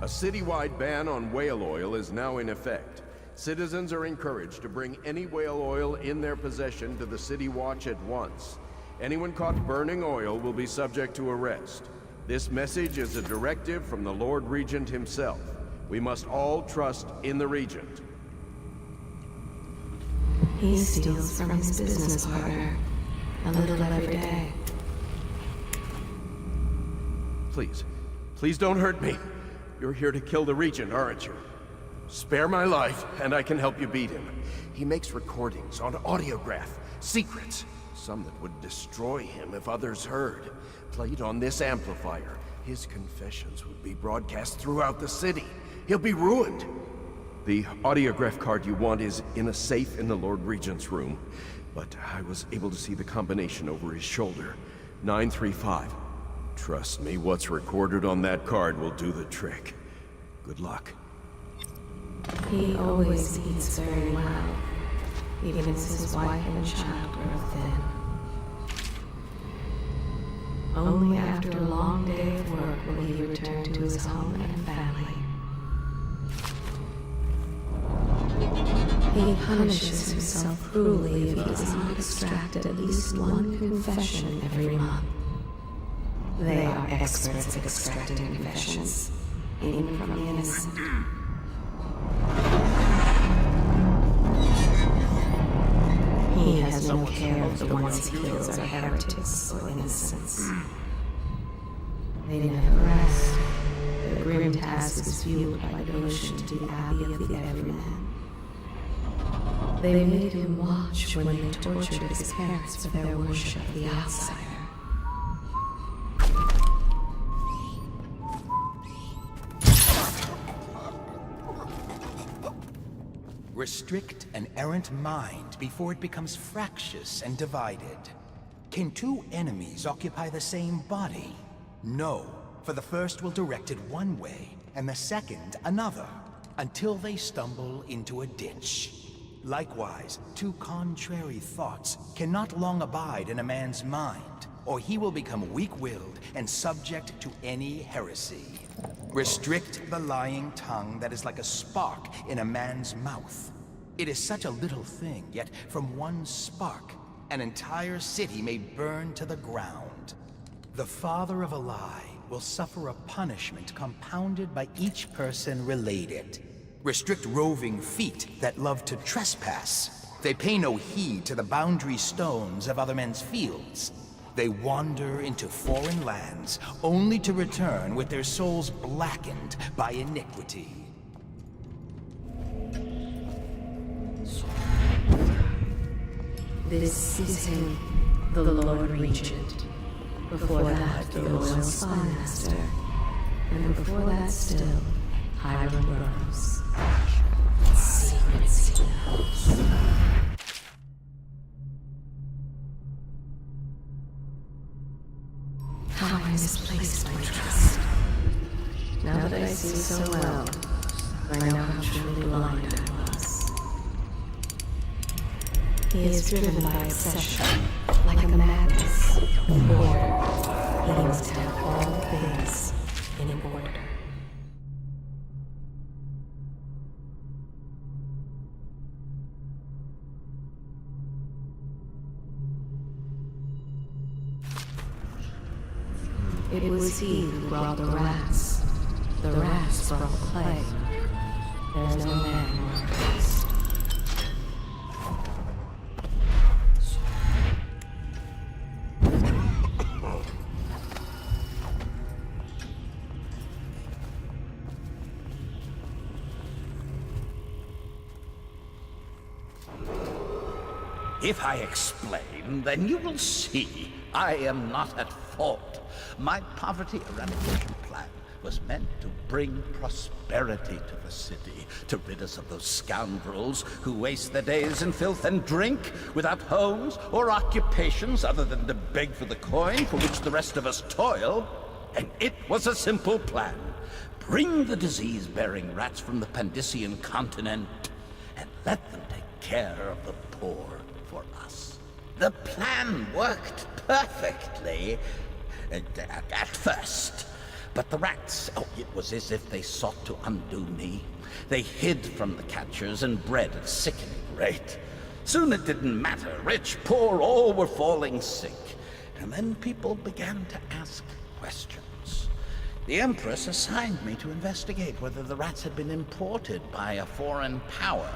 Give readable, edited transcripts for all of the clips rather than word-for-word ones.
A citywide ban on whale oil is now in effect. Citizens are encouraged to bring any whale oil in their possession to the City Watch at once. Anyone caught burning oil will be subject to arrest. This message is a directive from the Lord Regent himself. We must all trust in the Regent. He steals from his business partner a little every day. Please don't hurt me. You're here to kill the Regent, aren't you? Spare my life, and I can help you beat him. He makes recordings on audiograph, secrets. Some that would destroy him if others heard. Played on this amplifier, his confessions would be broadcast throughout the city. He'll be ruined. The audiograph card you want is in a safe in the Lord Regent's room. But I was able to see the combination over his shoulder. 935. Trust me, what's recorded on that card will do the trick. Good luck. He always eats very well, even as his wife and child grow thin. Only after a long day of work will he return to his home and family. He punishes himself cruelly if he does not extract at least one confession every month. They are experts at extracting confessions, even from the innocent. He has no care if the ones he kills are heretics or innocents. They never rest. Their grim task is fueled by devotion to the Abbey of the Everyman. They made him watch when they tortured his parents for their worship of the outsider. Restrict an errant mind before it becomes fractious and divided. Can two enemies occupy the same body? No, for the first will direct it one way, and the second another, until they stumble into a ditch. Likewise, two contrary thoughts cannot long abide in a man's mind, or he will become weak-willed and subject to any heresy. Restrict the lying tongue that is like a spark in a man's mouth. It is such a little thing, yet from one spark, an entire city may burn to the ground. The father of a lie will suffer a punishment compounded by each person related. Restrict roving feet that love to trespass. They pay no heed to the boundary stones of other men's fields. They wander into foreign lands, only to return with their souls blackened by iniquity. This is him, the Lord Regent. Before that, the Royal Spymaster. And before that still, Hiram Burroughs. Secrets he knows. How I misplaced my trust. Now that I see so well, I know how truly blind I was. He is driven by obsession, like a madness, with order. He must have all things in order. It was he who brought the rats. The rats brought the plague. There's no man more cursed. If I explain, then you will see I am not at fault. My poverty eradication plan was meant to bring prosperity to the city, to rid us of those scoundrels who waste their days in filth and drink, without homes or occupations other than to beg for the coin for which the rest of us toil. And it was a simple plan. Bring the disease-bearing rats from the Pandician continent and let them take care of the poor for us. The plan worked perfectly at first. But the rats, oh, it was as if they sought to undo me. They hid from the catchers and bred at sickening rate. Soon it didn't matter. Rich, poor, all were falling sick. And then people began to ask questions. The Empress assigned me to investigate whether the rats had been imported by a foreign power.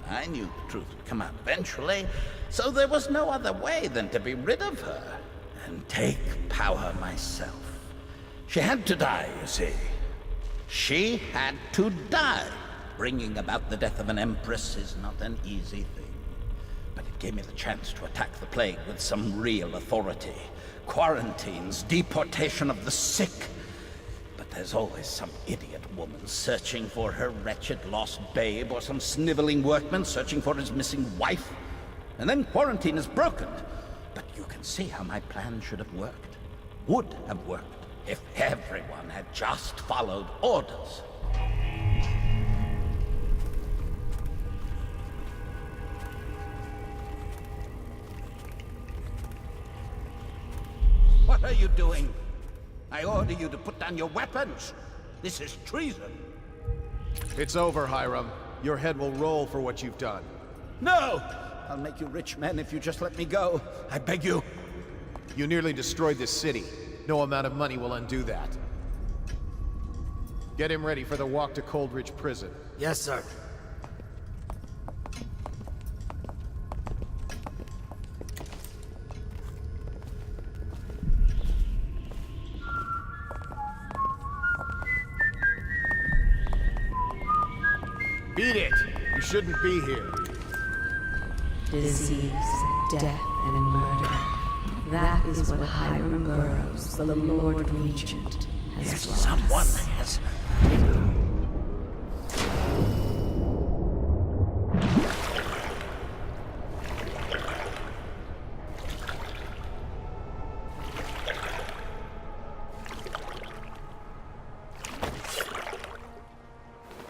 I knew the truth would come out eventually, so there was no other way than to be rid of her and take power myself. She had to die, you see. She had to die. Bringing about the death of an empress is not an easy thing. But it gave me the chance to attack the plague with some real authority. Quarantines, deportation of the sick. But there's always some idiot woman searching for her wretched lost babe, or some sniveling workman searching for his missing wife. And then quarantine is broken. But you can see how my plan should have worked. Would have worked. If everyone had just followed orders. What are you doing? I order you to put down your weapons. This is treason. It's over, Hiram. Your head will roll for what you've done. No! I'll make you rich men if you just let me go. I beg you. You nearly destroyed this city. No amount of money will undo that. Get him ready for the walk to Coldridge Prison. Yes, sir. Beat it! You shouldn't be here. Disease, death, and murder. That is what Hiram Burroughs, the Lord Regent, has brought Someone us. has...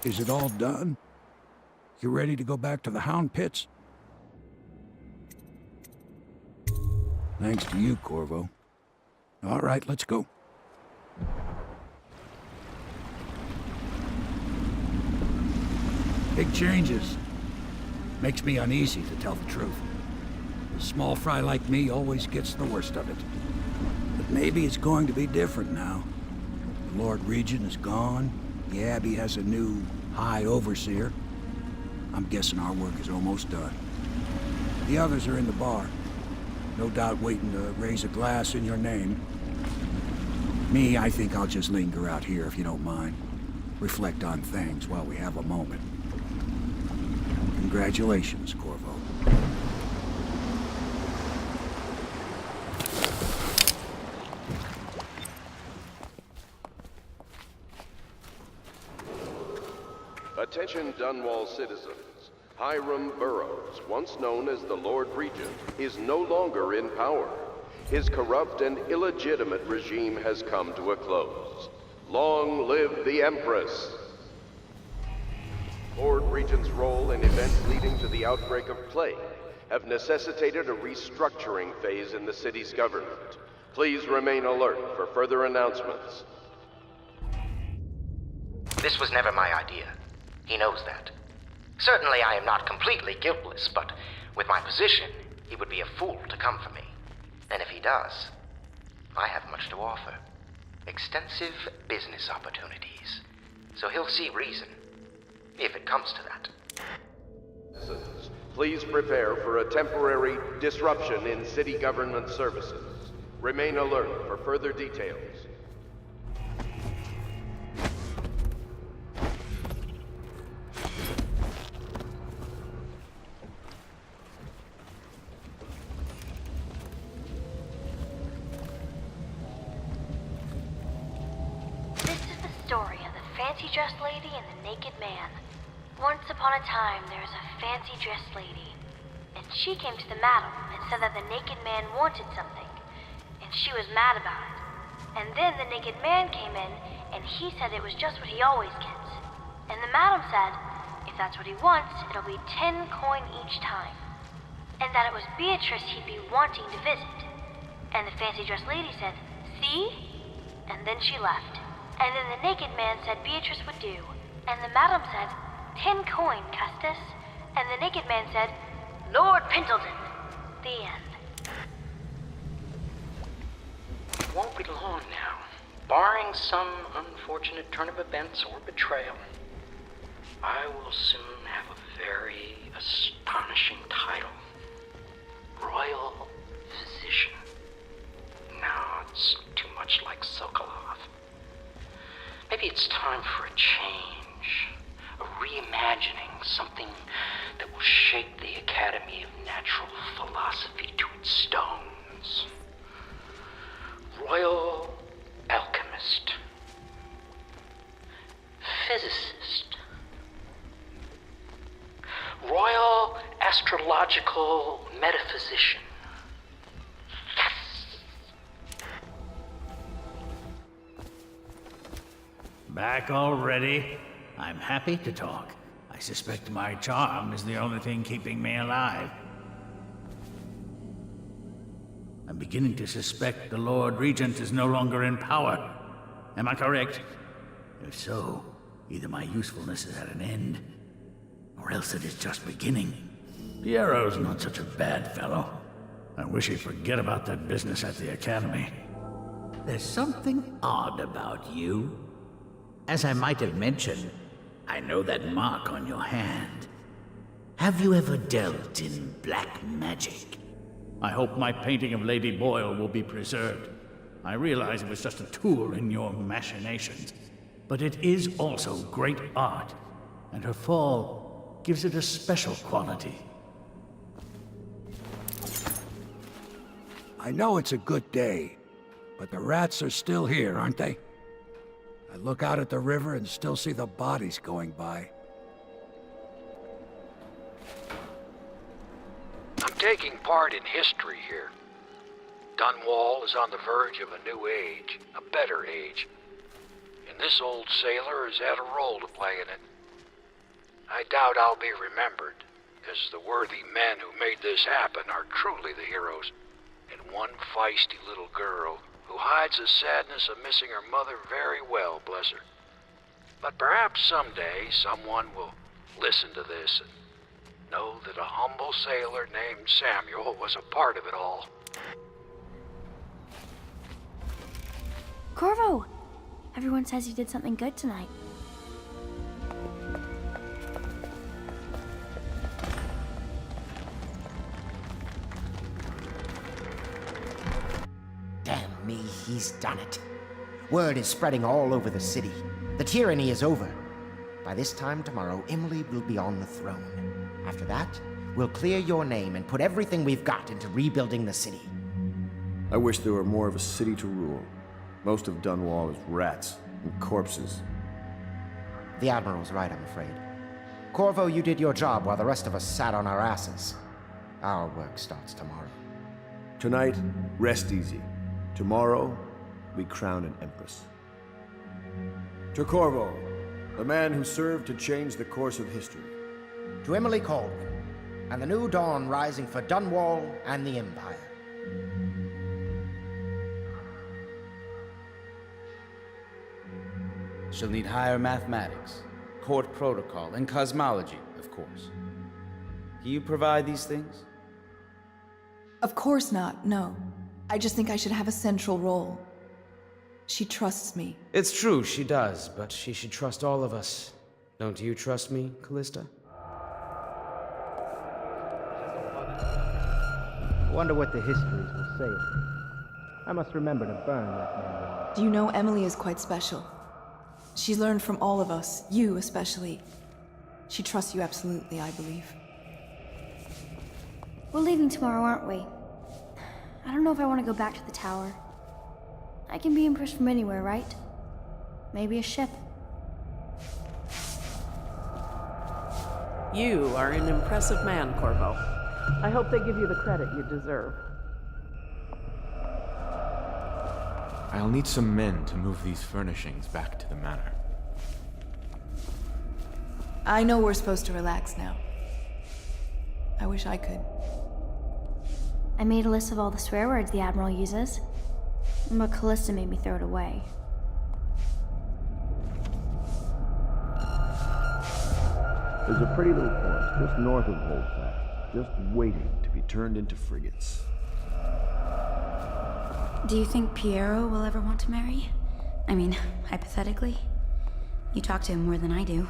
Is it all done? You ready to go back to the Hound Pits? Thanks to you, Corvo. All right, let's go. Big changes. Makes me uneasy, to tell the truth. A small fry like me always gets the worst of it. But maybe it's going to be different now. The Lord Regent is gone. The Abbey has a new High Overseer. I'm guessing our work is almost done. The others are in the bar. No doubt waiting to raise a glass in your name. Me, I think I'll just linger out here if you don't mind. Reflect on things while we have a moment. Congratulations, Corvo. Attention Dunwall citizens. Hiram Burroughs, once known as the Lord Regent, is no longer in power. His corrupt and illegitimate regime has come to a close. Long live the Empress! Lord Regent's role in events leading to the outbreak of plague have necessitated a restructuring phase in the city's government. Please remain alert for further announcements. This was never my idea. He knows that. Certainly I am not completely guiltless, but with my position, he would be a fool to come for me. And if he does, I have much to offer. Extensive business opportunities. So he'll see reason, if it comes to that. Please prepare for a temporary disruption in city government services. Remain alert for further details. Fancy-dressed lady and the naked man. Once upon a time, there was a fancy-dressed lady, and she came to the madam and said that the naked man wanted something, and she was mad about it. And then the naked man came in, and he said it was just what he always gets. And the madam said, if that's what he wants, it'll be 10 coin each time. And that it was Beatrice he'd be wanting to visit. And the fancy-dressed lady said, see? and then she left. And then the naked man said Beatrice would do. And the madam said, 10 coin, Custis. And the naked man said, Lord Pendleton. The end. Won't be long now, barring some unfortunate turn of events or betrayal. I will soon have a very astonishing title. Royal Physician. No, it's too much like Sokolov. Maybe it's time for a change. A reimagining, something that will shake the Academy of Natural Philosophy to its stones. Royal Alchemist. Physicist. Royal Astrological Metaphysician. Back already? I'm happy to talk. I suspect my charm is the only thing keeping me alive. I'm beginning to suspect the Lord Regent is no longer in power. Am I correct? If so, either my usefulness is at an end, or else it is just beginning. Piero's not such a bad fellow. I wish he'd forget about that business at the Academy. There's something odd about you. As I might have mentioned, I know that mark on your hand. Have you ever dealt in black magic? I hope my painting of Lady Boyle will be preserved. I realize it was just a tool in your machinations, but it is also great art, and her fall gives it a special quality. I know it's a good day, but the rats are still here, aren't they? I look out at the river and still see the bodies going by. I'm taking part in history here. Dunwall is on the verge of a new age, a better age. And this old sailor has had a role to play in it. I doubt I'll be remembered, as the worthy men who made this happen are truly the heroes. And one feisty little girl who hides the sadness of missing her mother very well, bless her. But perhaps someday someone will listen to this and know that a humble sailor named Samuel was a part of it all. Corvo! Everyone says you did something good tonight. Damn me, he's done it. Word is spreading all over the city. The tyranny is over. By this time tomorrow, Emily will be on the throne. After that, we'll clear your name and put everything we've got into rebuilding the city. I wish there were more of a city to rule. Most of Dunwall is rats and corpses. The Admiral's right, I'm afraid. Corvo, you did your job while the rest of us sat on our asses. Our work starts tomorrow. Tonight, rest easy. Tomorrow, we crown an empress. To Corvo, the man who served to change the course of history. To Emily Caldwell, and the new dawn rising for Dunwall and the Empire. She'll need higher mathematics, court protocol, and cosmology, of course. Do you provide these things? Of course not, no. I just think I should have a central role. She trusts me. It's true, she does, but she should trust all of us. Don't you trust me, Callista? Wonder what the histories will say of me. I must remember to burn that memory. Do you know Emily is quite special? She's learned from all of us, you especially. She trusts you absolutely, I believe. We're leaving tomorrow, aren't we? I don't know if I want to go back to the tower. I can be impressed from anywhere, right? Maybe a ship. You are an impressive man, Corvo. I hope they give you the credit you deserve. I'll need some men to move these furnishings back to the manor. I know we're supposed to relax now. I wish I could. I made a list of all the swear words the Admiral uses. But Callista made me throw it away. There's a pretty little port just north of Holdfast, just waiting to be turned into frigates. Do you think Piero will ever want to marry? I mean, hypothetically? You talk to him more than I do.